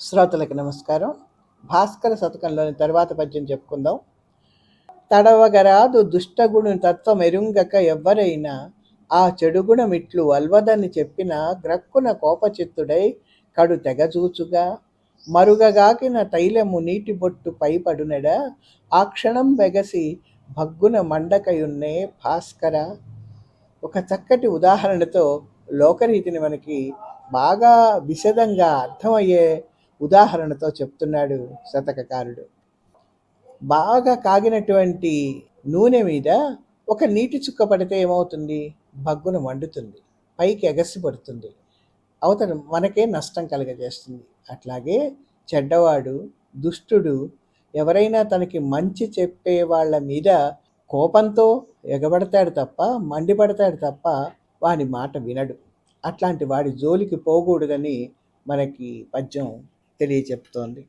శ్రోతలకు నమస్కారం. భాస్కర శతకంలోని తరువాత పద్యం చెప్పుకుందాం. తడవగరాదు దుష్టగుణు తత్వమెరుంగక ఎవ్వరైనా ఆ చెడుగుణమిట్లు అల్వదని చెప్పిన గ్రక్కున కోపచిత్తుడై కడు తెగజూచుగా మరుగగాకిన తైలము నీటి బొట్టు పైపడునెడ ఆ క్షణం బెగసి భగ్గున మండకయున్నే భాస్కర. ఒక చక్కటి ఉదాహరణతో లోకరీతిని మనకి బాగా విశదంగా అర్థమయ్యే ఉదాహరణతో చెప్తున్నాడు శతకకారుడు. బాగా కాగినటువంటి నూనె మీద ఒక నీటి చుక్క పడితే ఏమవుతుంది? భగ్గున మండుతుంది, పైకి ఎగసి పడుతుంది, అవతల మనకే నష్టం కలగజేస్తుంది. అట్లాగే చెడ్డవాడు, దుష్టుడు ఎవరైనా తనకి మంచి చెప్పే వాళ్ళ మీద కోపంతో ఎగబడతాడు తప్ప, మండిపడతాడు తప్ప వాని మాట వినడు. అట్లాంటి వాడి జోలికి పోకూడదని మనకి పద్యం తెలియచెప్తోంది.